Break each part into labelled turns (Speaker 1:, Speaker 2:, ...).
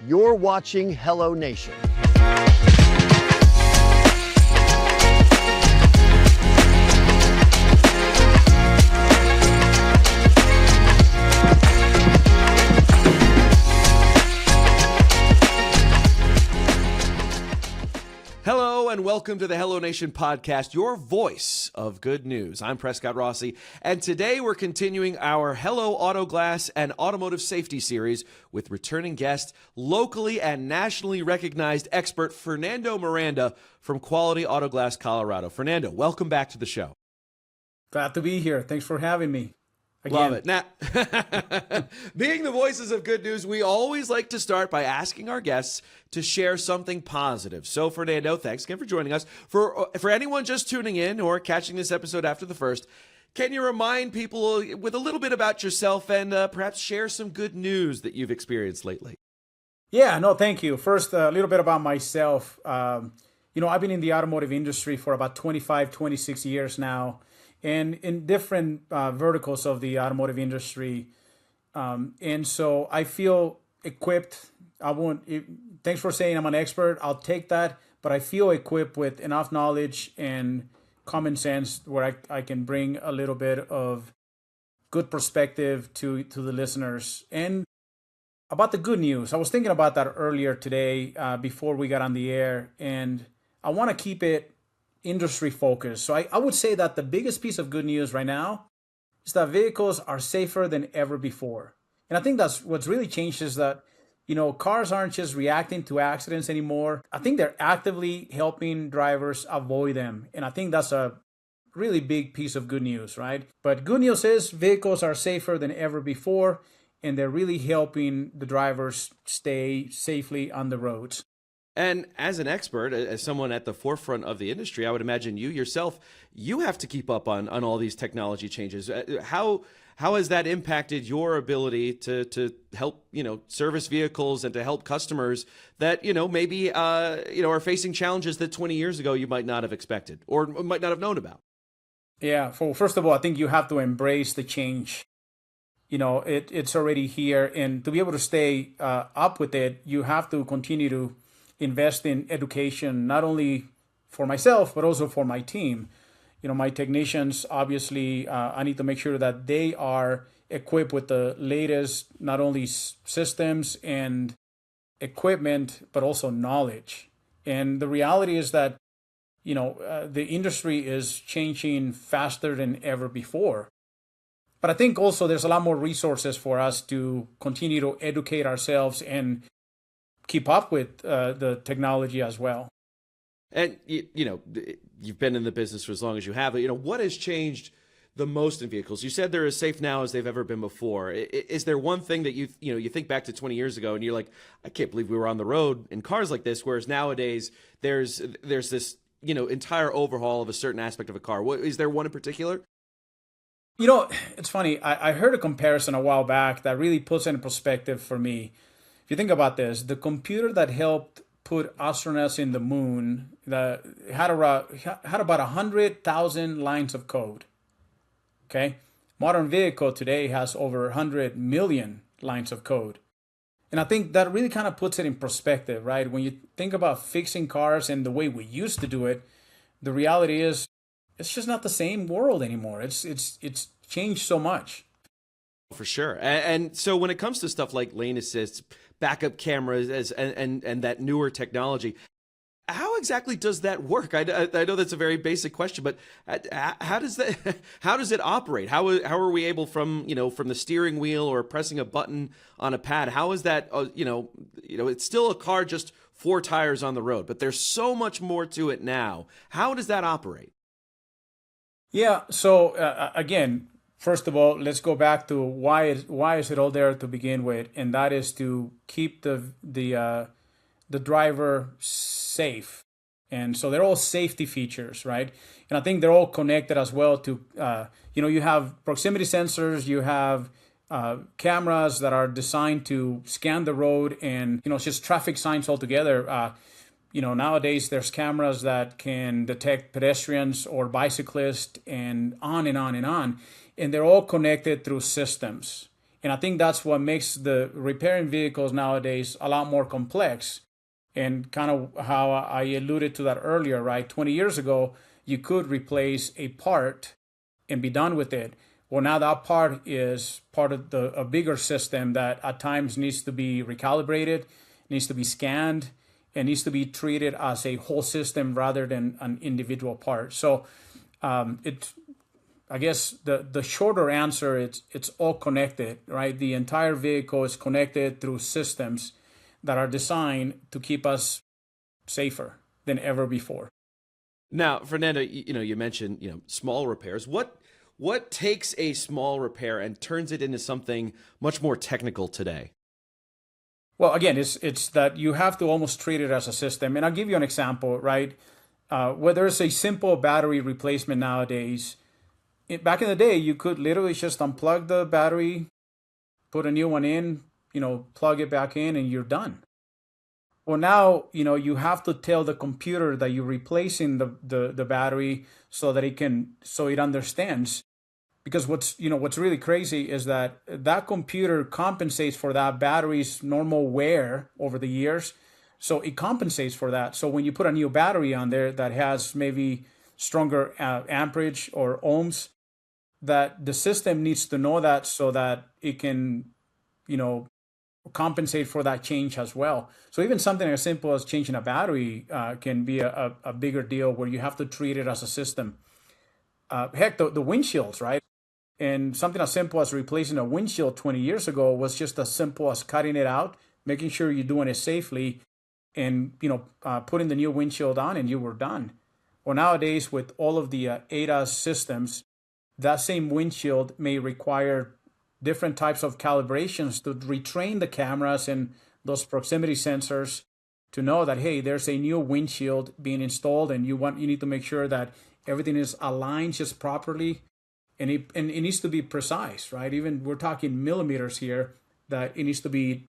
Speaker 1: You're watching HelloNation.
Speaker 2: Hello and welcome to the HelloNation podcast, your voice of good news. I'm Prescott Rossi, and today we're continuing our Hello Auto Glass and Automotive Safety series with returning guest, locally and nationally recognized expert Fernando Miranda from Quality Auto Glass, Colorado. Fernando, welcome back to the show.
Speaker 3: Glad to be here. Thanks for having me. Again.
Speaker 2: Love it. Now, being the voices of good news, we always like to start by asking our guests to share something positive. So, Fernando, thanks again for joining us. For anyone just tuning in or catching this episode after the first, can you remind people with a little bit about yourself and perhaps share some good news that you've experienced lately?
Speaker 3: Yeah, no, thank you. First, a little bit about myself. I've been in the automotive industry for about 25, 26 years now, and in different verticals of the automotive industry. And so I feel equipped. Thanks for saying I'm an expert. I'll take that. But I feel equipped with enough knowledge and common sense where I can bring a little bit of good perspective to the listeners. And about the good news, I was thinking about that earlier today before we got on the air. And I want to keep it industry focused. So I would say that the biggest piece of good news right now is that vehicles are safer than ever before. And I think that's what's really changed is that, cars aren't just reacting to accidents anymore. I think they're actively helping drivers avoid them. And I think that's a really big piece of good news, right? But good news is vehicles are safer than ever before, and they're really helping the drivers stay safely on the roads.
Speaker 2: And as an expert, as someone at the forefront of the industry, I would imagine you yourself, you have to keep up on all these technology changes. How has that impacted your ability to help, service vehicles and to help customers that, maybe, are facing challenges that 20 years ago you might not have expected or might not have known about?
Speaker 3: Yeah. Well, first of all, I think you have to embrace the change. It's already here. And to be able to stay up with it, you have to continue to invest in education, not only for myself, but also for my team. My technicians, obviously, I need to make sure that they are equipped with the latest, not only systems and equipment, but also knowledge. And the reality is that, the industry is changing faster than ever before. But I think also there's a lot more resources for us to continue to educate ourselves and keep up with the technology as well.
Speaker 2: And, you've been in the business for as long as you have. What has changed the most in vehicles? You said they're as safe now as they've ever been before. Is there one thing that you think back to 20 years ago and you're like, I can't believe we were on the road in cars like this, whereas nowadays there's this, entire overhaul of a certain aspect of a car. Is there one in particular?
Speaker 3: It's funny. I heard a comparison a while back that really puts it in perspective for me. If you think about this, the computer that helped put astronauts in the moon had about 100,000 lines of code. Okay, modern vehicle today has over 100 million lines of code, and I think that really kind of puts it in perspective, right? When you think about fixing cars and the way we used to do it, the reality is it's just not the same world anymore. It's changed so much.
Speaker 2: For sure. And so when it comes to stuff like lane assist, backup cameras, and that newer technology, how exactly does that work? I know that's a very basic question, but how does it operate? How are we able from the steering wheel or pressing a button on a pad? How is that? It's still a car, just 4 tires on the road, but there's so much more to it now. How does that operate?
Speaker 3: Yeah. So again, first of all, let's go back to why is it all there to begin with, and that is to keep the driver safe. And so they're all safety features, right? And I think they're all connected as well to you have proximity sensors, you have cameras that are designed to scan the road, and it's just traffic signs altogether. Nowadays there's cameras that can detect pedestrians or bicyclists and on and on and on. And they're all connected through systems. And I think that's what makes the repairing vehicles nowadays a lot more complex. And kind of how I alluded to that earlier, right? 20 years ago, you could replace a part and be done with it. Well, now that part is part of a bigger system that at times needs to be recalibrated, needs to be scanned, and needs to be treated as a whole system rather than an individual part. So I guess the shorter answer, it's all connected, right? The entire vehicle is connected through systems that are designed to keep us safer than ever before.
Speaker 2: Now, Fernando, you mentioned, small repairs. What takes a small repair and turns it into something much more technical today?
Speaker 3: Well, again, it's that you have to almost treat it as a system. And I'll give you an example, right? Whether it's a simple battery replacement nowadays, back in the day, you could literally just unplug the battery, put a new one in, plug it back in, and you're done. Well, now, you have to tell the computer that you're replacing the battery so that it understands. Because what's really crazy is that computer compensates for that battery's normal wear over the years. So it compensates for that. So when you put a new battery on there that has maybe stronger amperage or ohms, that the system needs to know that so that it can, compensate for that change as well. So even something as simple as changing a battery can be a bigger deal where you have to treat it as a system. Heck, the windshields, right? And something as simple as replacing a windshield 20 years ago was just as simple as cutting it out, making sure you're doing it safely, and putting the new windshield on, and you were done. Or nowadays, with all of the ADAS systems, that same windshield may require different types of calibrations to retrain the cameras and those proximity sensors to know that, hey, there's a new windshield being installed, and you need to make sure that everything is aligned just properly, and it needs to be precise, right? Even we're talking millimeters here, that it needs to be,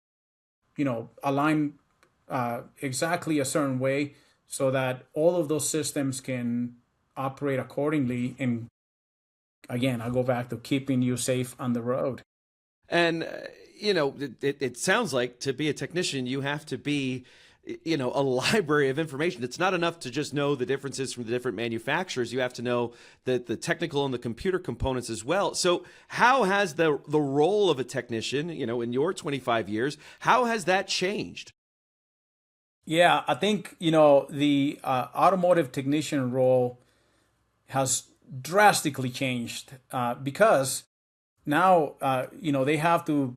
Speaker 3: aligned exactly a certain way so that all of those systems can operate accordingly. And again, I go back to keeping you safe on the road.
Speaker 2: And, it sounds like to be a technician, you have to be, a library of information. It's not enough to just know the differences from the different manufacturers. You have to know the technical and the computer components as well. So how has the role of a technician, in your 25 years, how has that changed?
Speaker 3: Yeah, I think, the automotive technician role has drastically changed because now, they have to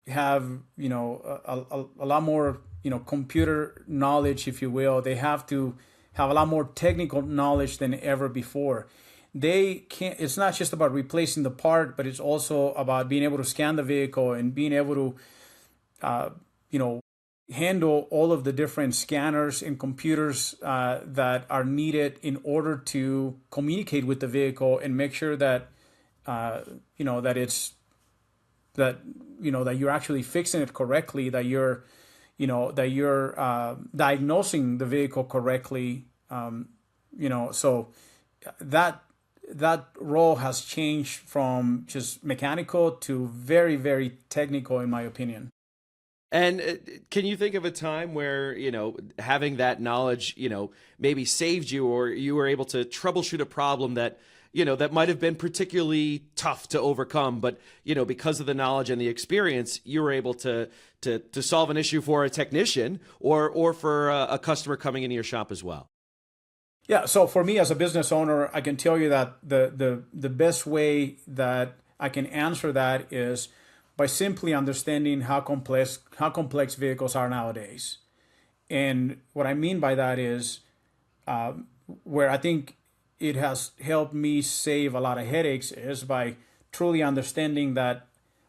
Speaker 3: have, a lot more, computer knowledge, if you will. They have to have a lot more technical knowledge than ever before. It's not just about replacing the part, but it's also about being able to scan the vehicle and being able to, handle all of the different scanners and computers that are needed in order to communicate with the vehicle and make sure that that you're actually fixing it correctly, that you're diagnosing the vehicle correctly. So that role has changed from just mechanical to very, very technical, in my opinion.
Speaker 2: And can you think of a time where, having that knowledge, maybe saved you, or you were able to troubleshoot a problem that, that might have been particularly tough to overcome, but, because of the knowledge and the experience, you were able to solve an issue for a technician or for a customer coming into your shop as well?
Speaker 3: Yeah. So for me as a business owner, I can tell you that the best way that I can answer that is by simply understanding how complex vehicles are nowadays. And what I mean by that is where I think it has helped me save a lot of headaches is by truly understanding that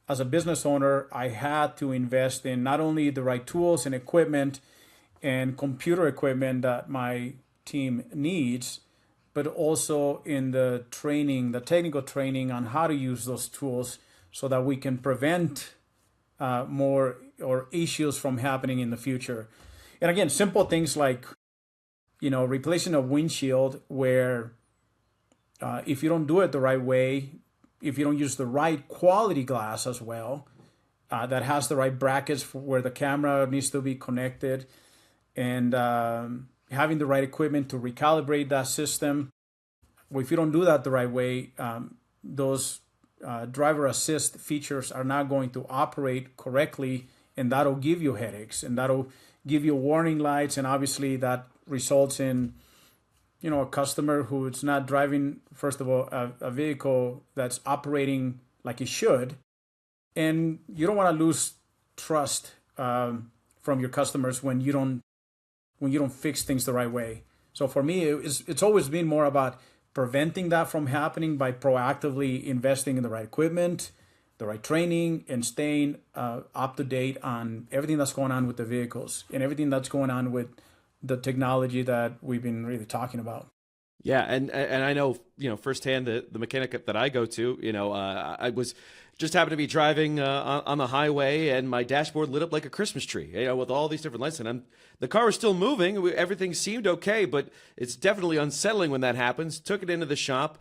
Speaker 3: as a business owner, I had to invest in not only the right tools and equipment and computer equipment that my team needs, but also in the training, the technical training on how to use those tools so that we can prevent more or issues from happening in the future. And again, simple things like, replacing a windshield where if you don't do it the right way, if you don't use the right quality glass as well, that has the right brackets for where the camera needs to be connected, and having the right equipment to recalibrate that system. Well, if you don't do that the right way, those driver assist features are not going to operate correctly, and that'll give you headaches, and that'll give you warning lights, and obviously that results in a customer who is not driving, first of all, a vehicle that's operating like it should, and you don't want to lose trust from your customers when you don't fix things the right way. So for me, it's always been more about preventing that from happening by proactively investing in the right equipment, the right training, and staying up to date on everything that's going on with the vehicles and everything that's going on with the technology that we've been really talking about.
Speaker 2: Yeah, and I know, firsthand the mechanic that I go to, I was just happened to be driving on the highway, and my dashboard lit up like a Christmas tree, with all these different lights, and the car was still moving. Everything seemed okay, but it's definitely unsettling when that happens. Took it into the shop,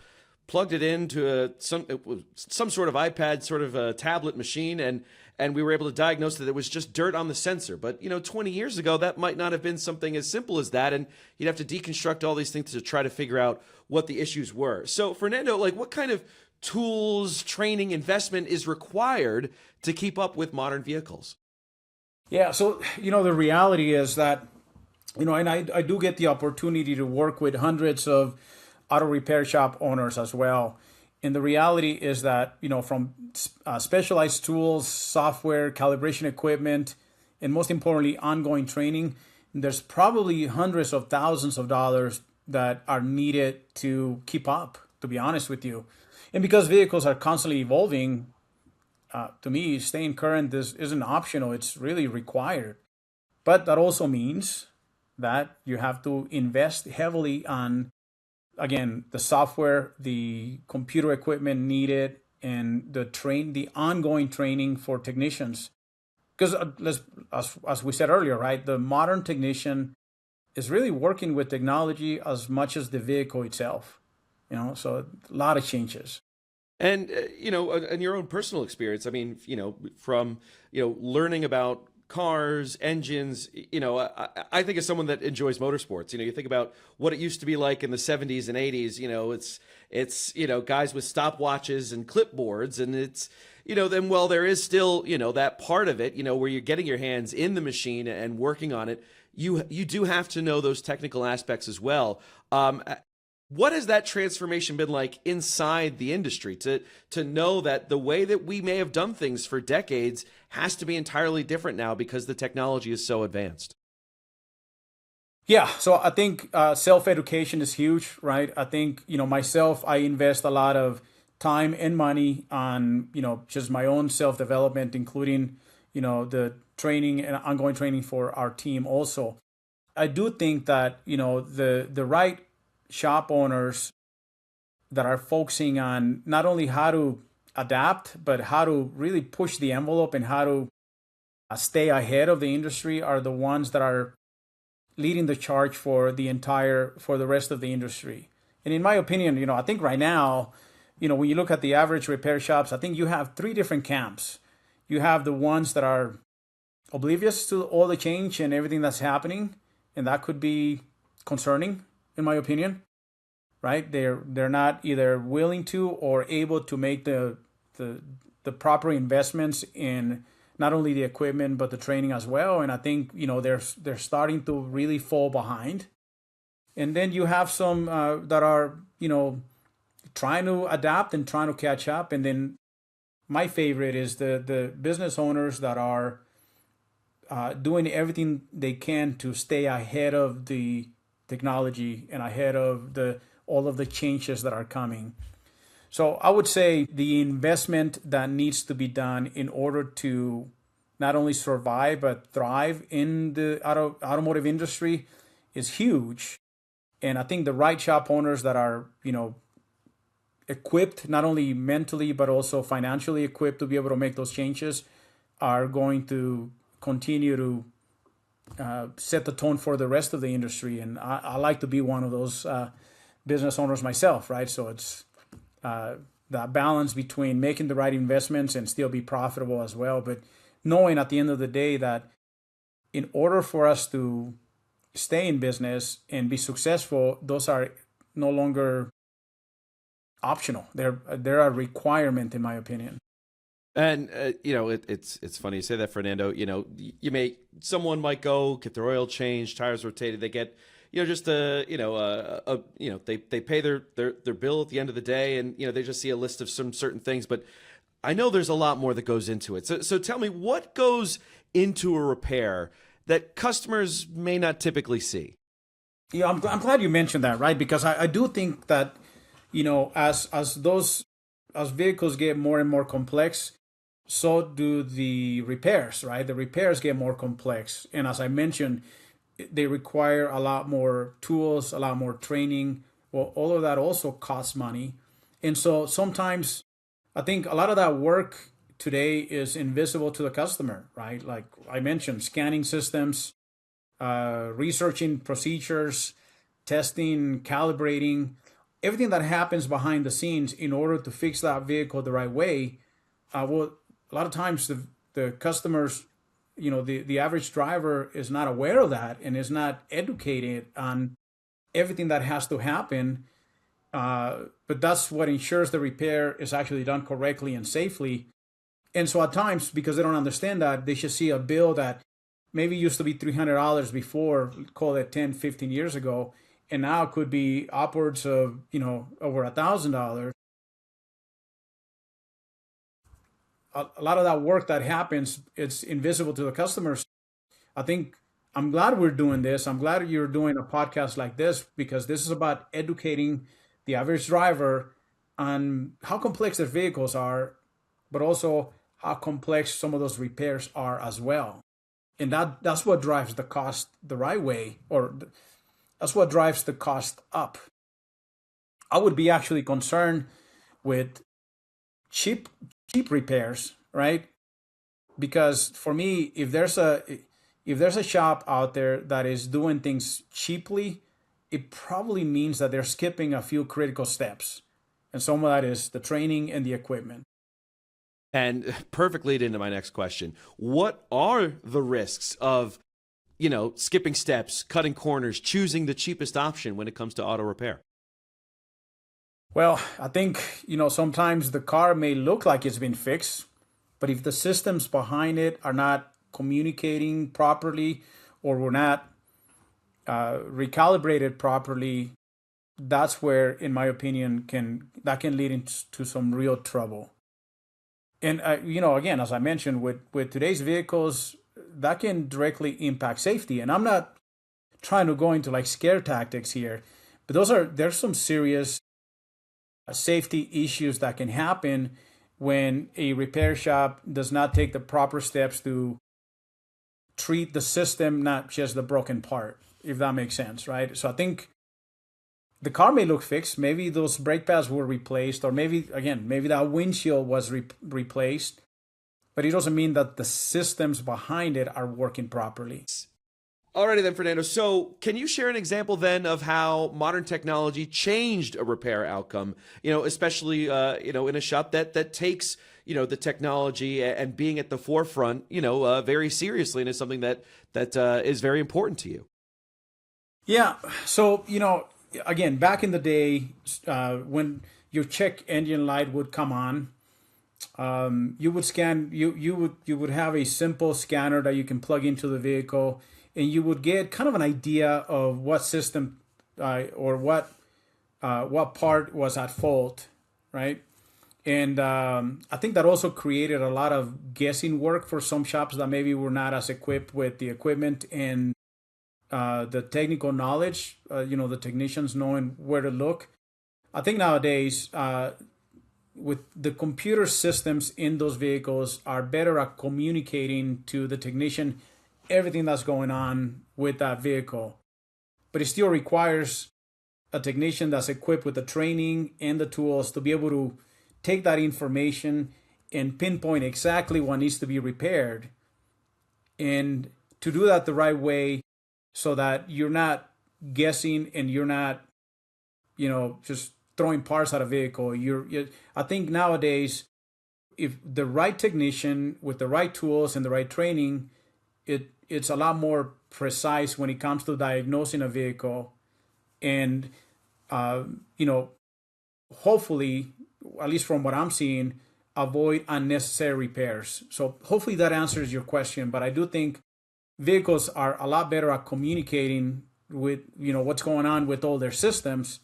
Speaker 2: plugged it into some sort of iPad, sort of a tablet machine, and we were able to diagnose that it was just dirt on the sensor. But 20 years ago, that might not have been something as simple as that, and you'd have to deconstruct all these things to try to figure out what the issues were. So, Fernando, what kind of tools, training, investment is required to keep up with modern vehicles?
Speaker 3: Yeah, so the reality is that and I do get the opportunity to work with hundreds of auto repair shop owners as well. And the reality is that, from specialized tools, software, calibration equipment, and most importantly, ongoing training, there's probably hundreds of thousands of dollars that are needed to keep up, to be honest with you. And because vehicles are constantly evolving, to me, staying current isn't optional, it's really required. But that also means that you have to invest heavily on, again, the software, the computer equipment needed, and the ongoing training for technicians. Because as we said earlier, right, the modern technician is really working with technology as much as the vehicle itself. So a lot of changes.
Speaker 2: And in your own personal experience, I mean, from learning about cars, engines, I think as someone that enjoys motorsports, you think about what it used to be like in the 70s and 80s, it's guys with stopwatches and clipboards, and it's, then, well, there is still, that part of it, where you're getting your hands in the machine and working on it. You do have to know those technical aspects as well. What has that transformation been like inside the industry to know that the way that we may have done things for decades has to be entirely different now because the technology is so advanced?
Speaker 3: Yeah, so I think self-education is huge, right? I think, myself, I invest a lot of time and money on, just my own self-development, including, the training and ongoing training for our team also. I do think that, the right shop owners that are focusing on not only how to adapt, but how to really push the envelope and how to stay ahead of the industry are the ones that are leading the charge for the rest of the industry. And in my opinion, I think right now, when you look at the average repair shops, I think you have three different camps. You have the ones that are oblivious to all the change and everything that's happening, and that could be concerning, in my opinion, right? They're not either willing to or able to make the proper investments in not only the equipment but the training as well. And I think they're starting to really fall behind. And then you have some that are trying to adapt and trying to catch up. And then my favorite is the business owners that are doing everything they can to stay ahead of the technology and ahead of all of the changes that are coming. So I would say the investment that needs to be done in order to not only survive but thrive in the automotive industry is huge. And I think the right shop owners that are, equipped, not only mentally but also financially equipped to be able to make those changes, are going to continue to set the tone for the rest of the industry. And I like to be one of those business owners myself, right? So it's that balance between making the right investments and still be profitable as well. But knowing at the end of the day that in order for us to stay in business and be successful, those are no longer optional. They're a requirement, in my opinion.
Speaker 2: And it's funny you say that, Fernando. Someone might go get their oil changed, tires rotated. They get just they pay their bill at the end of the day, and they just see a list of some certain things. But I know there's a lot more that goes into it. So tell me, what goes into a repair that customers may not typically see?
Speaker 3: Yeah, I'm glad you mentioned that, right? Because I do think that as vehicles get more and more complex, so do the repairs, right? The repairs get more complex, and as I mentioned, they require a lot more tools, a lot more training. Well, all of that also costs money, and so sometimes I think a lot of that work today is invisible to the customer, right? Like I mentioned, scanning systems, researching procedures, testing, calibrating, everything that happens behind the scenes in order to fix that vehicle the right way. Well, a lot of times the customers, the average driver is not aware of that and is not educated on everything that has to happen. But that's what ensures the repair is actually done correctly and safely. And so at times, because they don't understand that, they should see a bill that maybe used to be $300 before, call it 10, 15 years ago, and now could be upwards of, over $1,000. A lot of that work that happens, it's invisible to the customers. I think I'm glad we're doing this. I'm glad you're doing a podcast like this, because this is about educating the average driver on how complex their vehicles are, but also how complex some of those repairs are as well. And that's what drives the cost the right way, or that's what drives the cost up. I would be actually concerned with cheap repairs, right? Because for me, if there's a shop out there that is doing things cheaply, it probably means that they're skipping a few critical steps. And some of that is the training and the equipment.
Speaker 2: And perfect lead into my next question. What are the risks of, skipping steps, cutting corners, choosing the cheapest option when it comes to auto repair?
Speaker 3: Well, I think, sometimes the car may look like it's been fixed, but if the systems behind it are not communicating properly, or were not recalibrated properly, that's where, in my opinion, can lead into some real trouble. And again, as I mentioned, with today's vehicles, that can directly impact safety. And I'm not trying to go into like scare tactics here, but there's some serious safety issues that can happen when a repair shop does not take the proper steps to treat the system, not just the broken part, if that makes sense, right? So I think the car may look fixed. Maybe those brake pads were replaced, or maybe that windshield was replaced, but it doesn't mean that the systems behind it are working properly.
Speaker 2: Alrighty then, Fernando. So can you share an example then of how modern technology changed a repair outcome, especially, in a shop that takes, the technology and being at the forefront, very seriously, and is something that is very important to you?
Speaker 3: Yeah. So, again, back in the day, when your check engine light would come on, you would scan. You would have a simple scanner that you can plug into the vehicle, and you would get kind of an idea of what system or what part was at fault, right? And I think that also created a lot of guessing work for some shops that maybe were not as equipped with the equipment and the technical knowledge, the technicians knowing where to look. I think nowadays, with the computer systems in those vehicles are better at communicating to the technician everything that's going on with that vehicle. But it still requires a technician that's equipped with the training and the tools to be able to take that information and pinpoint exactly what needs to be repaired, and to do that the right way, so that you're not guessing and you're not, just throwing parts at a vehicle. I think nowadays, if the right technician with the right tools and the right training, it's a lot more precise when it comes to diagnosing a vehicle, and hopefully, at least from what I'm seeing, avoid unnecessary repairs. So hopefully that answers your question. But I do think vehicles are a lot better at communicating with what's going on with all their systems.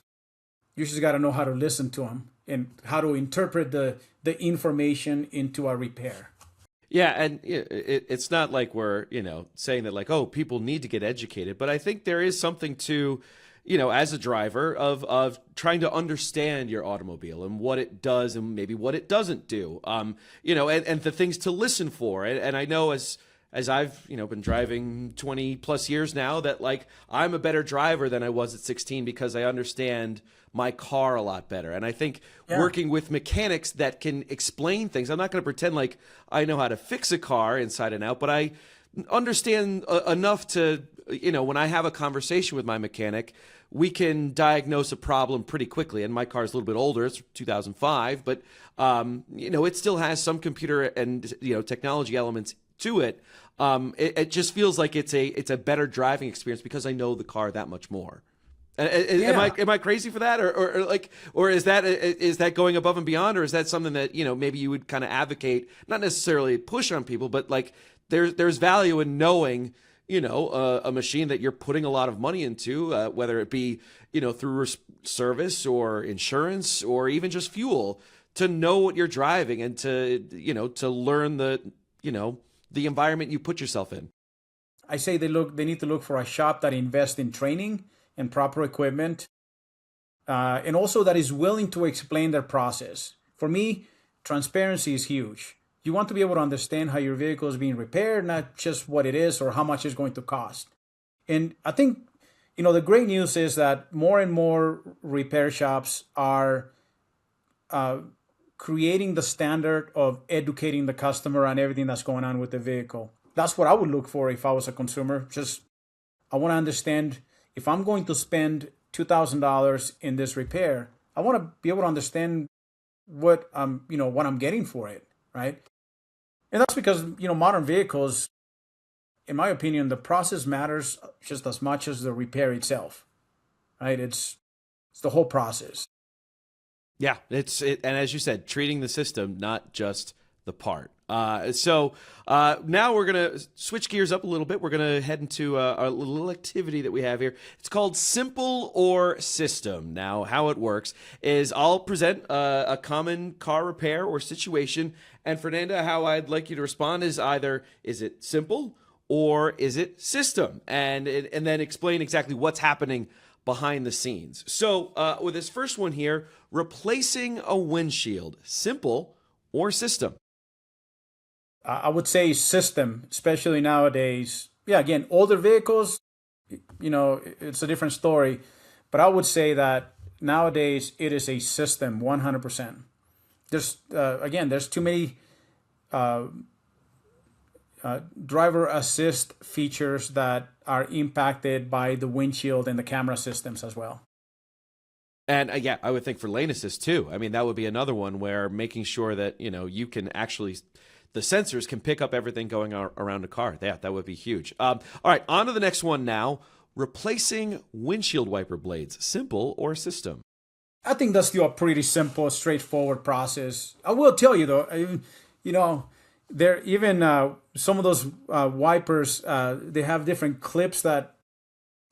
Speaker 3: You just got to know how to listen to them and how to interpret the information into a repair.
Speaker 2: Yeah, and it's not like we're, saying that like, oh, people need to get educated, but I think there is something to, as a driver of trying to understand your automobile and what it does and maybe what it doesn't do, and the things to listen for. And I know as I've, been driving 20 plus years now, that like I'm a better driver than I was at 16 because I understand my car a lot better. And I think working with mechanics that can explain things, I'm not going to pretend like I know how to fix a car inside and out, but I understand enough to, when I have a conversation with my mechanic, we can diagnose a problem pretty quickly. And my car is a little bit older. It's 2005, but, it still has some computer and, technology elements to it. It just feels like it's a better driving experience because I know the car that much more. Am I crazy for that, or is that going above and beyond, or is that something that maybe you would kind of advocate, not necessarily push on people, but like there's value in knowing a machine that you're putting a lot of money into, whether it be through service or insurance or even just fuel, to know what you're driving and to learn the environment you put yourself in.
Speaker 3: I say they need to look for a shop that invests in training and proper equipment, and also that is willing to explain their process. For me, transparency is huge. You want to be able to understand how your vehicle is being repaired, not just what it is or how much it's going to cost. And I think, the great news is that more and more repair shops are creating the standard of educating the customer on everything that's going on with the vehicle. That's what I would look for if I was a consumer. I want to understand, if I'm going to spend $2,000 in this repair, I want to be able to understand what I'm getting for it, right? And that's because, modern vehicles, in my opinion, the process matters just as much as the repair itself, right? It's the whole process.
Speaker 2: Yeah, and as you said, treating the system, not just the part. So now we're going to switch gears up a little bit. We're going to head into a little activity that we have here. It's called Simple or System. Now, how it works is I'll present a common car repair or situation, and Fernanda, how I'd like you to respond is either, is it simple or is it system? And then explain exactly what's happening behind the scenes. So with this first one here, replacing a windshield, simple or system?
Speaker 3: I would say system, especially nowadays. Yeah, again, older vehicles, it's a different story. But I would say that nowadays it is a system, 100%. There's too many driver assist features that are impacted by the windshield and the camera systems as well.
Speaker 2: And I would think for lane assist too. I mean, that would be another one where making sure that, you can actually, the sensors can pick up everything going around a car. Yeah, that would be huge. All right, on to the next one now. Replacing windshield wiper blades, simple or system?
Speaker 3: I think that's still a pretty simple, straightforward process. I will tell you though, there even some of those wipers, they have different clips that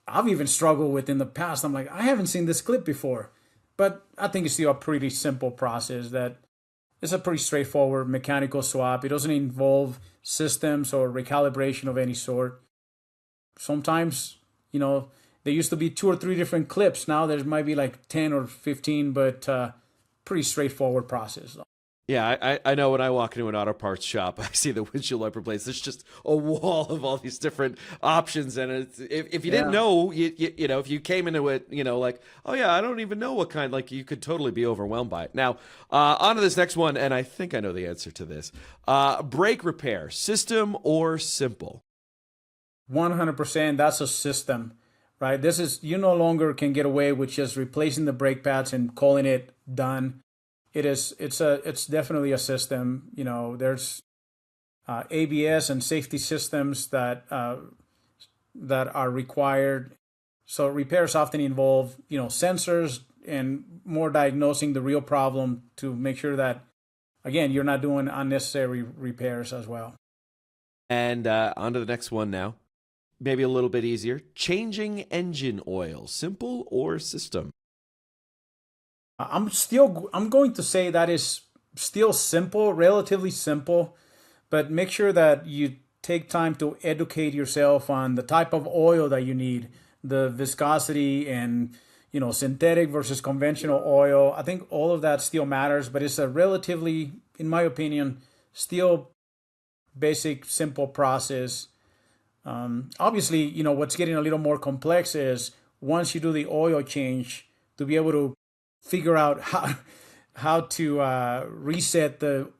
Speaker 3: I've even struggled with in the past. I'm like, I haven't seen this clip before. But I think it's still a pretty simple process that it's a pretty straightforward mechanical swap. It doesn't involve systems or recalibration of any sort. Sometimes, there used to be 2 or 3 different clips. Now there might be like 10 or 15, but pretty straightforward process.
Speaker 2: Yeah, I know when I walk into an auto parts shop, I see the windshield wiper blades. There's just a wall of all these different options, and if you didn't know, if you came into it, like, oh yeah, I don't even know what kind. Like, you could totally be overwhelmed by it. Now, on to this next one, and I think I know the answer to this. Brake repair, system or simple?
Speaker 3: 100%. That's a system, right? This is, you no longer can get away with just replacing the brake pads and calling it done. It's definitely a system. There's ABS and safety systems that are required. So repairs often involve, sensors and more diagnosing the real problem to make sure that, again, you're not doing unnecessary repairs as well.
Speaker 2: And on to the next one now. Maybe a little bit easier. Changing engine oil, simple or system?
Speaker 3: I'm going to say that is still simple, relatively simple, but make sure that you take time to educate yourself on the type of oil that you need, the viscosity and, synthetic versus conventional oil. I think all of that still matters, but it's a relatively, in my opinion, still basic, simple process. Obviously, what's getting a little more complex is once you do the oil change, to be able to figure out how to reset the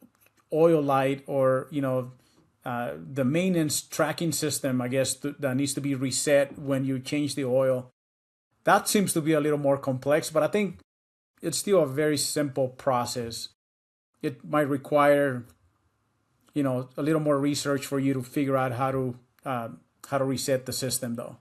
Speaker 3: oil light, or the maintenance tracking system, I guess, that needs to be reset when you change the oil. That seems to be a little more complex, but I think it's still a very simple process. It might require, a little more research for you to figure out how to reset the system, though.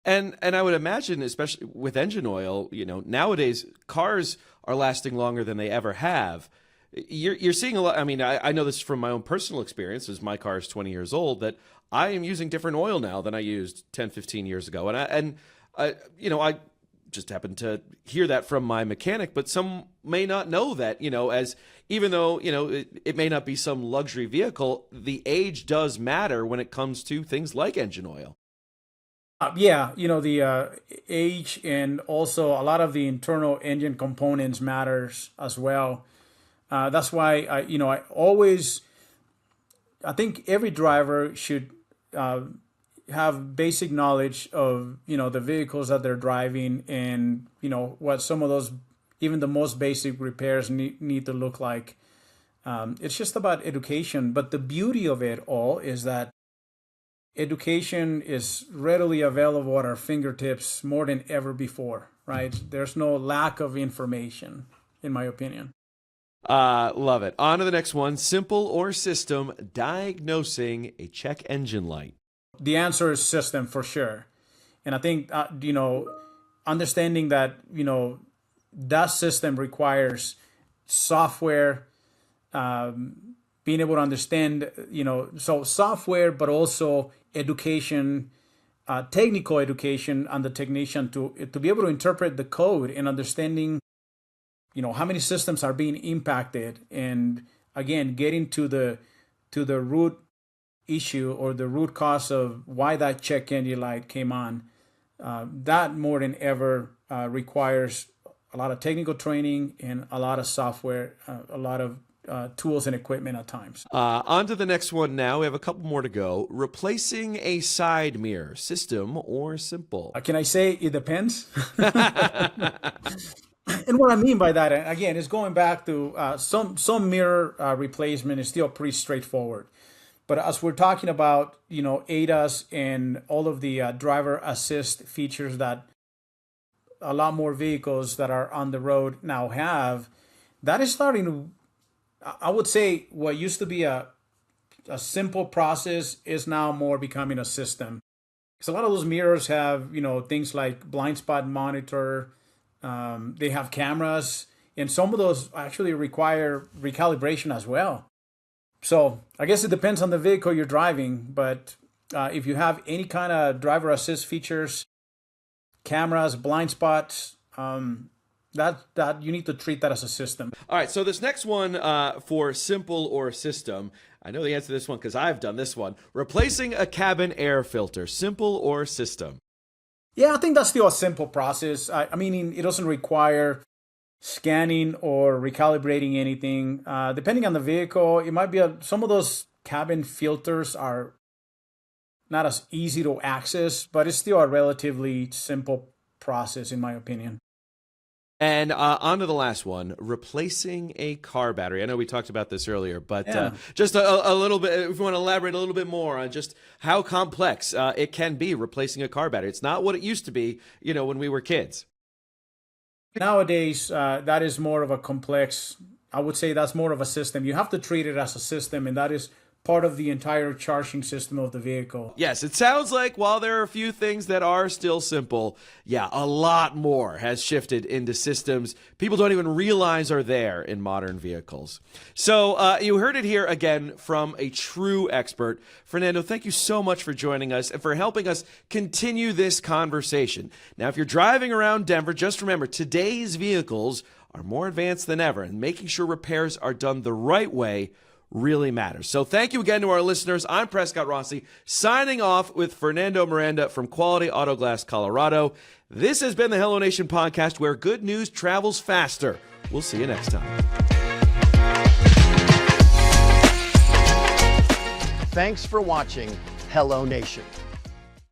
Speaker 2: And I would imagine, especially with engine oil, nowadays cars are lasting longer than they ever have. You're seeing a lot. I mean, I know this from my own personal experience, as my car is 20 years old, that I am using different oil now than I used 10, 15 years ago. And I just happened to hear that from my mechanic, but some may not know that, as even though, it may not be some luxury vehicle, the age does matter when it comes to things like engine oil.
Speaker 3: The age and also a lot of the internal engine components matters as well. That's why I think every driver should have basic knowledge of, the vehicles that they're driving and, what some of those, even the most basic repairs need to look like. It's just about education. But the beauty of it all is that education is readily available at our fingertips more than ever before, right? There's no lack of information, in my opinion.
Speaker 2: Love it. On to the next one. Simple or system, diagnosing a check engine light?
Speaker 3: The answer is system for sure. And I think, understanding that, that system requires software, being able to understand, so software, but also education, technical education on the technician to be able to interpret the code and understanding, how many systems are being impacted, and again, getting to the root issue or the root cause of why that check engine light came on. That more than ever requires a lot of technical training and a lot of software, a lot of tools and equipment at times.
Speaker 2: On to the next one now. We have a couple more to go. Replacing a side mirror, system or simple?
Speaker 3: Can I say it depends? And what I mean by that, again, is going back to some mirror replacement is still pretty straightforward. But as we're talking about, ADAS and all of the driver assist features that a lot more vehicles that are on the road now have, that is starting to, I would say, what used to be a simple process is now more becoming a system. Because a lot of those mirrors have, things like blind spot monitor, they have cameras, and some of those actually require recalibration as well. So I guess it depends on the vehicle you're driving, but if you have any kind of driver assist features, cameras, blind spots, that you need to treat that as a system.
Speaker 2: All right, so this next one for simple or system, I know the answer to this one because I've done this one. Replacing a cabin air filter, simple or system?
Speaker 3: Yeah, I think that's still a simple process. I mean, it doesn't require scanning or recalibrating anything. Depending on the vehicle, it might be some of those cabin filters are not as easy to access, but it's still a relatively simple process, in my opinion.
Speaker 2: And on to the last one, replacing a car battery. I know we talked about this earlier, but just a little bit, if you want to elaborate a little bit more on just how complex it can be replacing a car battery. It's not what it used to be, when we were kids.
Speaker 3: Nowadays, that is more of a complex, I would say that's more of a system. You have to treat it as a system, and that is part of the entire charging system of the vehicle.
Speaker 2: Yes, it sounds like while there are a few things that are still simple, a lot more has shifted into systems people don't even realize are there in modern vehicles. So you heard it here again from a true expert. Fernando, thank you so much for joining us and for helping us continue this conversation. Now, if you're driving around Denver, just remember today's vehicles are more advanced than ever, and making sure repairs are done the right way really matters. So thank you again to our listeners. I'm Prescott Rossi, signing off with Fernando Miranda from Quality Auto Glass, Colorado. This has been the HelloNation podcast, where good news travels faster. We'll see you next time.
Speaker 1: Thanks for watching HelloNation.